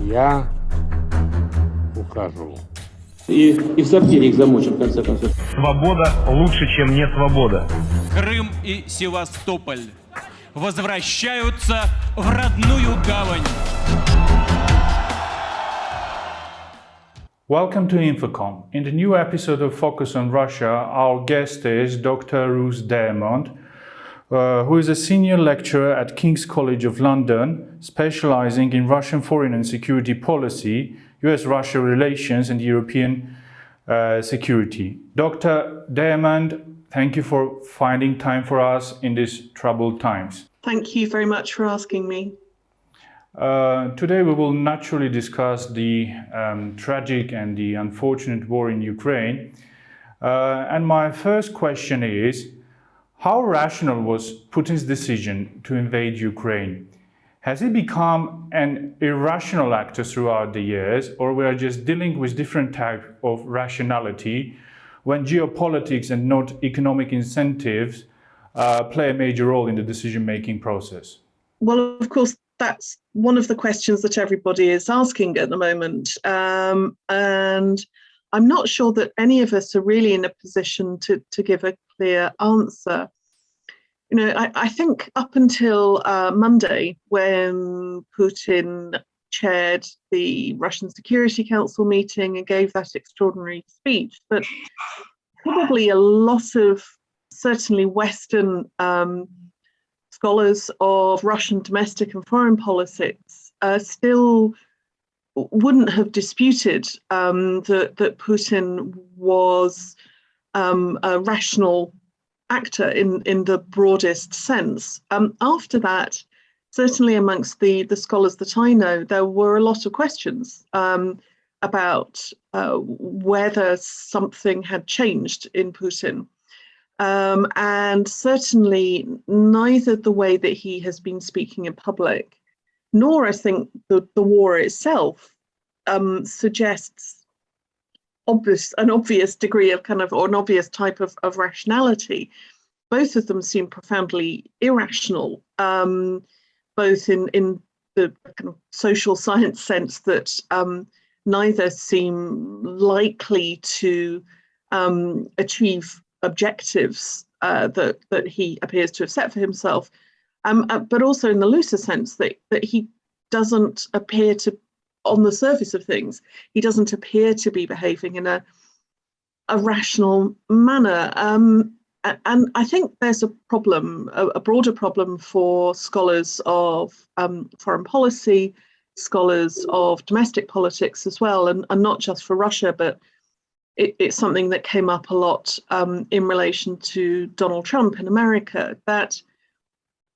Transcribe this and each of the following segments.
Я ухожу. И в сортире их замочим, в конце концов. Свобода лучше, чем не свобода. Крым и Севастополь возвращаются в родную гавань. Welcome to Infocom. In the new episode of Focus on Russia, our guest is Dr. Ruth Deyermond, who is a senior lecturer at King's College of London, specializing in Russian foreign and security policy, US-Russia relations and European security. Dr. Deyermond, thank you for finding time for us in these troubled times. Thank you very much for asking me. Today we will naturally discuss the tragic and the unfortunate war in Ukraine. And my first question is, how rational was Putin's decision to invade Ukraine? Has he become an irrational actor throughout the years, or we are just dealing with different type of rationality when geopolitics and not economic incentives play a major role in the decision-making process? Well, of course, that's one of the questions that everybody is asking at the moment. And I'm not sure that any of us are really in a position to give a clear answer. You know, I think up until Monday, when Putin chaired the Russian Security Council meeting and gave that extraordinary speech, that probably a lot of certainly Western scholars of Russian domestic and foreign politics still wouldn't have disputed that Putin was a rational actor in the broadest sense. After that, certainly amongst the scholars that I know, there were a lot of questions about whether something had changed in Putin. And certainly neither the way that he has been speaking in public, nor I think the war itself suggests an obvious degree of or an obvious type of rationality. Both of them seem profoundly irrational, both in the kind of social science sense that neither seem likely to achieve objectives that he appears to have set for himself, but also in the looser sense that he doesn't appear to, on the surface of things, he doesn't appear to be behaving in a rational manner. And I think there's a problem, a broader problem for scholars of foreign policy, scholars of domestic politics as well, and not just for Russia, but it's something that came up a lot in relation to Donald Trump in America, that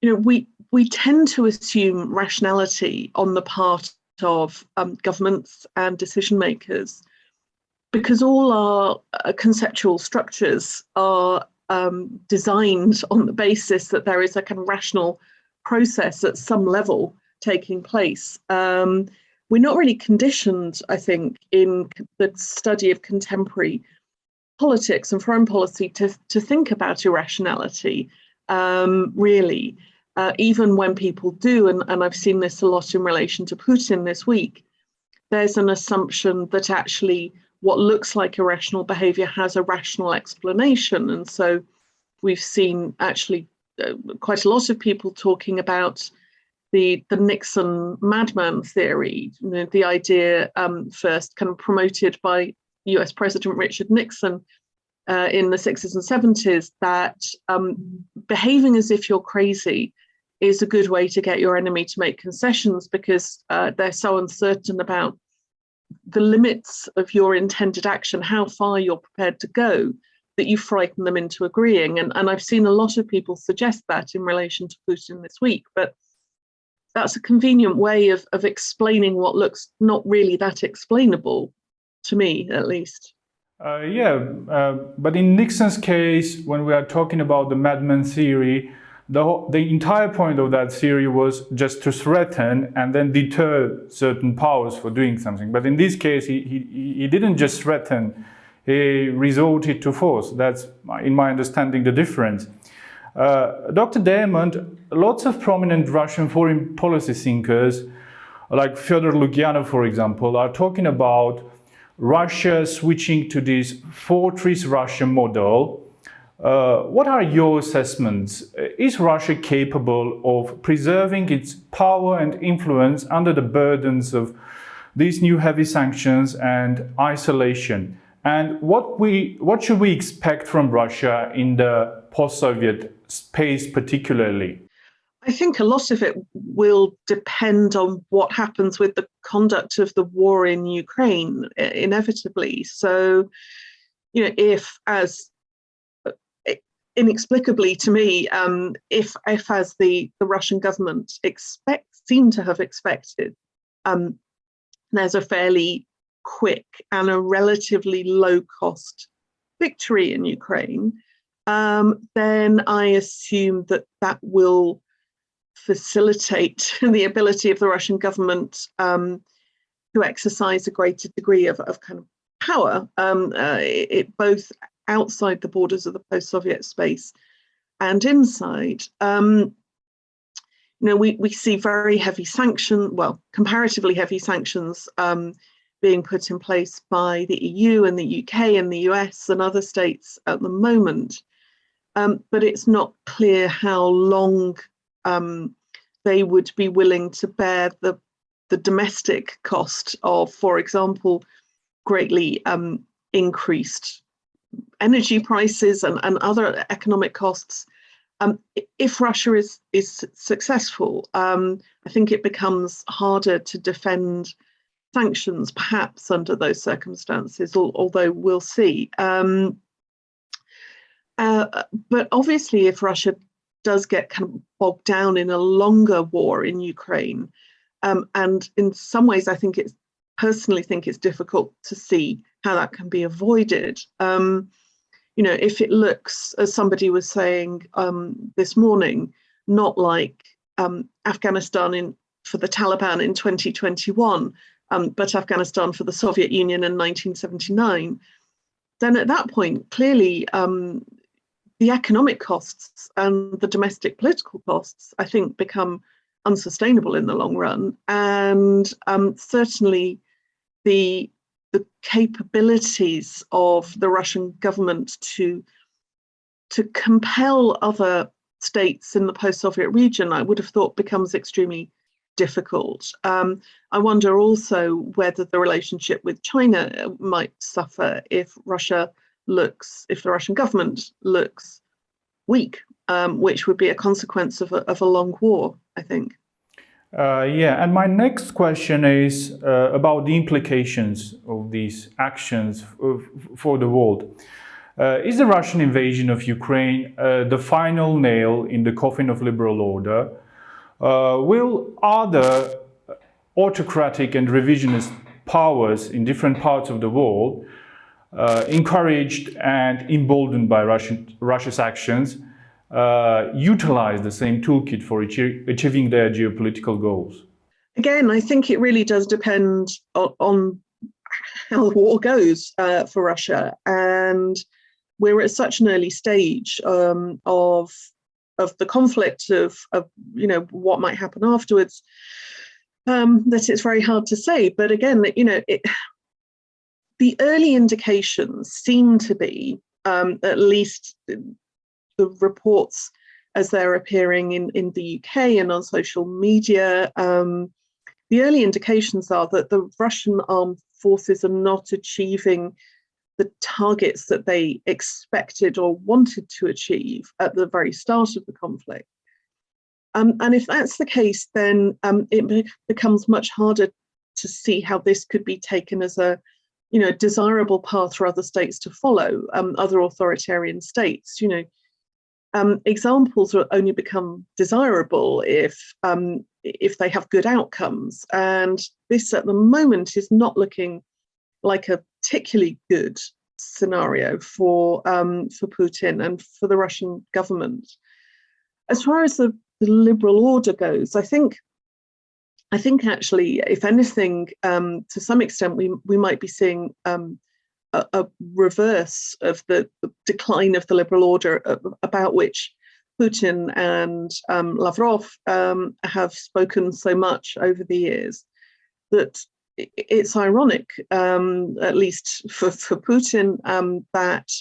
we tend to assume rationality on the part of governments and decision makers because all our conceptual structures are designed on the basis that there is a kind of rational process at some level taking place. We're not really conditioned, I think, in the study of contemporary politics and foreign policy to think about irrationality, really. Even when people do, and I've seen this a lot in relation to Putin this week, there's an assumption that actually what looks like irrational behavior has a rational explanation. And so we've seen actually quite a lot of people talking about the Nixon madman theory, the idea first kind of promoted by US President Richard Nixon in the 60s and 70s, that behaving as if you're crazy is a good way to get your enemy to make concessions because they're so uncertain about the limits of your intended action, how far you're prepared to go, that you frighten them into agreeing. And I've seen a lot of people suggest that in relation to Putin this week, but that's a convenient way of explaining what looks not really that explainable, to me at least. But in Nixon's case, when we are talking about the madman theory, the entire point of that theory was just to threaten and then deter certain powers for doing something. But in this case, he didn't just threaten, he resorted to force. That's, in my understanding, the difference. Dr. Deyermond, lots of prominent Russian foreign policy thinkers like Fyodor Lukyanov, for example, are talking about Russia switching to this fortress Russia model. What are your assessments? Is Russia capable of preserving its power and influence under the burdens of these new heavy sanctions and isolation? And what should we expect from Russia in the post-Soviet space particularly? I think a lot of it will depend on what happens with the conduct of the war in Ukraine, inevitably. So, if, as inexplicably to me, if as the Russian government seem to have expected, there's a fairly quick and a relatively low-cost victory in Ukraine, then I assume that will facilitate the ability of the Russian government to exercise a greater degree of kind of power, both outside the borders of the post-Soviet space and inside. We see very heavy comparatively heavy sanctions being put in place by the EU and the UK and the US and other states at the moment. But it's not clear how long they would be willing to bear the domestic cost of, for example, greatly increased energy prices and other economic costs. If Russia is successful, I think it becomes harder to defend sanctions, perhaps under those circumstances, although we'll see. But obviously, if Russia does get kind of bogged down in a longer war in Ukraine, and in some ways, I personally think it's difficult to see how that can be avoided. If it looks, as somebody was saying this morning, not like Afghanistan for the Taliban in 2021, but Afghanistan for the Soviet Union in 1979, then at that point, clearly, the economic costs and the domestic political costs, I think, become unsustainable in the long run. And certainly the capabilities of the Russian government to compel other states in the post-Soviet region, I would have thought, becomes extremely difficult. I wonder also whether the relationship with China might suffer if the Russian government looks weak, which would be a consequence of a long war, I think. And my next question is about the implications of these actions for the world. Is the Russian invasion of Ukraine the final nail in the coffin of liberal order? Will other autocratic and revisionist powers in different parts of the world, encouraged and emboldened by Russia's actions, utilize the same toolkit for achieving their geopolitical goals? Again, I think it really does depend on how the war goes for Russia, and we're at such an early stage of the conflict, of what might happen afterwards, that it's very hard to say. But again, the early indications seem to be, at least the reports as they're appearing in the UK and on social media, the early indications are that the Russian armed forces are not achieving the targets that they expected or wanted to achieve at the very start of the conflict. And if that's the case, then it becomes much harder to see how this could be taken as a desirable path for other states to follow, other authoritarian states. Examples will only become desirable if they have good outcomes, and this at the moment is not looking like a particularly good scenario for Putin and for the Russian government. As far as the liberal order goes, I think actually, if anything, to some extent, we might be seeing a reverse of the decline of the liberal order about which Putin and Lavrov have spoken so much over the years. that it's ironic, at least for Putin, that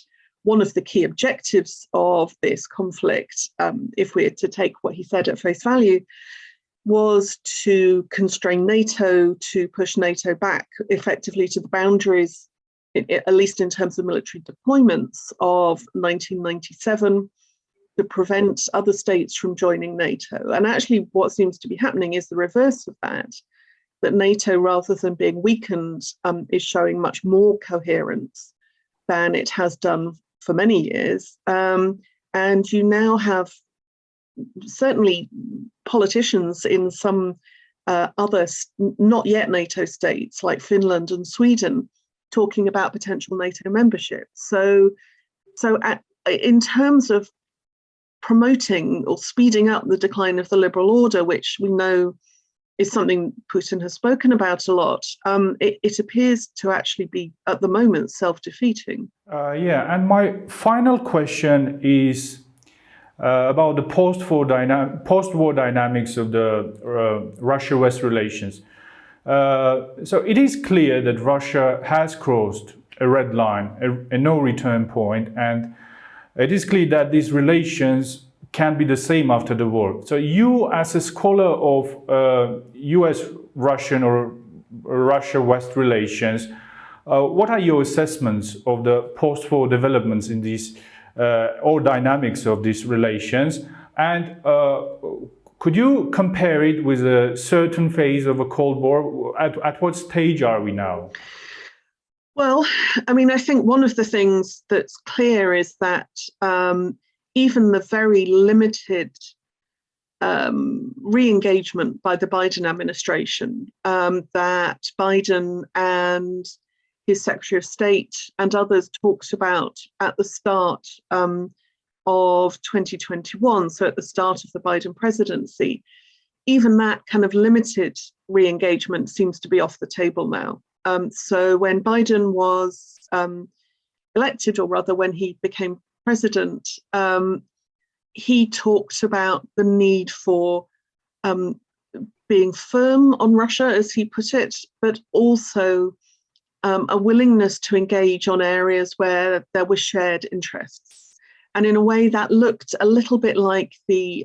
one of the key objectives of this conflict, if we're to take what he said at face value, was to constrain NATO, to push NATO back effectively to the boundaries, at least in terms of military deployments, of 1997, to prevent other states from joining NATO. And actually what seems to be happening is the reverse of that NATO, rather than being weakened, is showing much more coherence than it has done for many years. And you now have certainly politicians in some other not yet NATO states like Finland and Sweden talking about potential NATO membership. So in terms of promoting or speeding up the decline of the liberal order, which we know is something Putin has spoken about a lot, it appears to actually be, at the moment, self-defeating. Yeah, and my final question is about the post-war dynamics of the Russia-West relations. So it is clear that Russia has crossed a red line, a no-return point, and it is clear that these relations can't be the same after the war. So you, as a scholar of US-Russian or Russia-West relations, what are your assessments of the post-war developments in these or dynamics of these relations? And could you compare it with a certain phase of a Cold War? At what stage are we now? Well, I mean, I think one of the things that's clear is that even the very limited re-engagement by the Biden administration that Biden and his Secretary of State and others talked about at the start of 2021, so at the start of the Biden presidency, even that kind of limited re-engagement seems to be off the table now. So when Biden was elected, or rather when he became president, he talked about the need for being firm on Russia, as he put it, but also a willingness to engage on areas where there were shared interests. And in a way that looked a little bit like a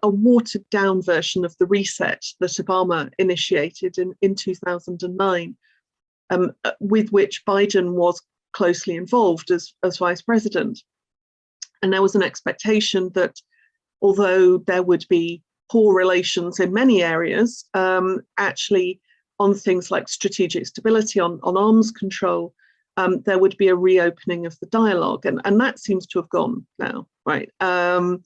watered down version of the reset that Obama initiated in 2009, with which Biden was closely involved as vice president. And there was an expectation that although there would be poor relations in many areas, actually on things like strategic stability, on arms control, there would be a reopening of the dialogue. And that seems to have gone now, right? The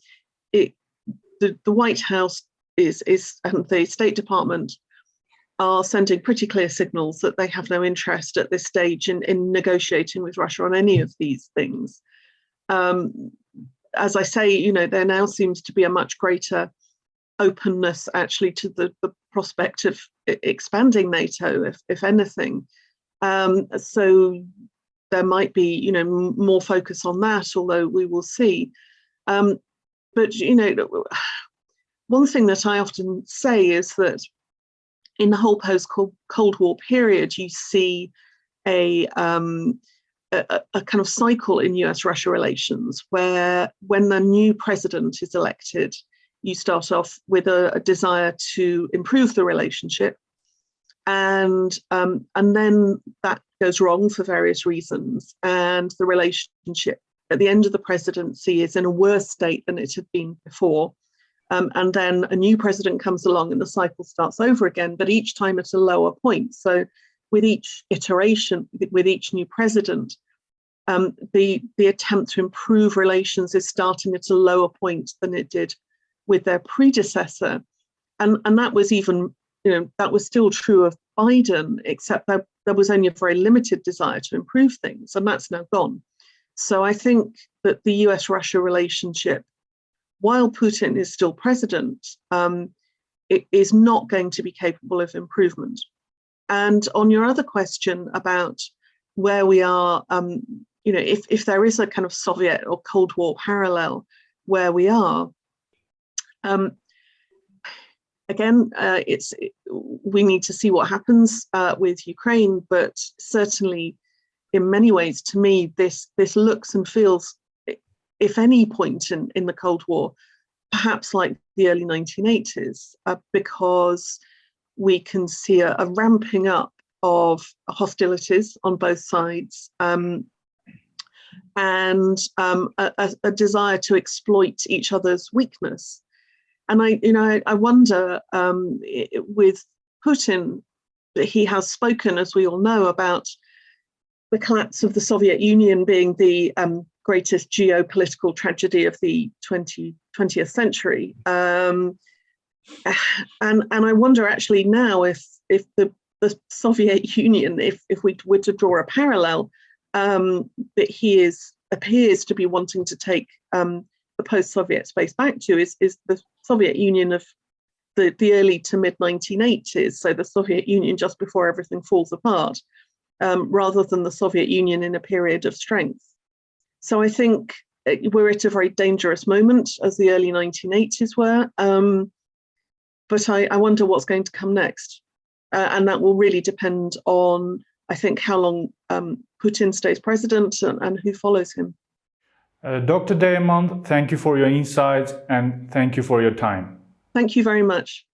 White House and the State Department are sending pretty clear signals that they have no interest at this stage in negotiating with Russia on any of these things. As I say, there now seems to be a much greater openness actually to the prospect of expanding NATO, if anything. So there might be, more focus on that, although we will see. But, one thing that I often say is that in the whole post-Cold War period, you see a kind of cycle in US-Russia relations where when the new president is elected, you start off with a desire to improve the relationship. And then that goes wrong for various reasons. And the relationship at the end of the presidency is in a worse state than it had been before. And then a new president comes along and the cycle starts over again, but each time at a lower point. So with each iteration, with each new president, the attempt to improve relations is starting at a lower point than it did with their predecessor. And that was even, that was still true of Biden, except that there was only a very limited desire to improve things, and that's now gone. So I think that the US-Russia relationship, while Putin is still president, it is not going to be capable of improvement. And on your other question about where we are, if there is a kind of Soviet or Cold War parallel where we are, again, we need to see what happens with Ukraine, but certainly in many ways, to me, this looks and feels, if any point in the Cold War, perhaps like the early 1980s, because we can see a ramping up of hostilities on both sides, and a desire to exploit each other's weakness. And I wonder, with Putin, that he has spoken, as we all know, about the collapse of the Soviet Union being the greatest geopolitical tragedy of the 20th century. And I wonder actually now if the Soviet Union, if we were to draw a parallel, that he appears to be wanting to take the post-Soviet space back to is the Soviet Union of the early to mid 1980s, so the Soviet Union just before everything falls apart, rather than the Soviet Union in a period of strength. So I think we're at a very dangerous moment, as the early 1980s were, but I wonder what's going to come next. And that will really depend on, I think, how long Putin stays president and who follows him. Dr. Deyermond, thank you for your insights and thank you for your time. Thank you very much.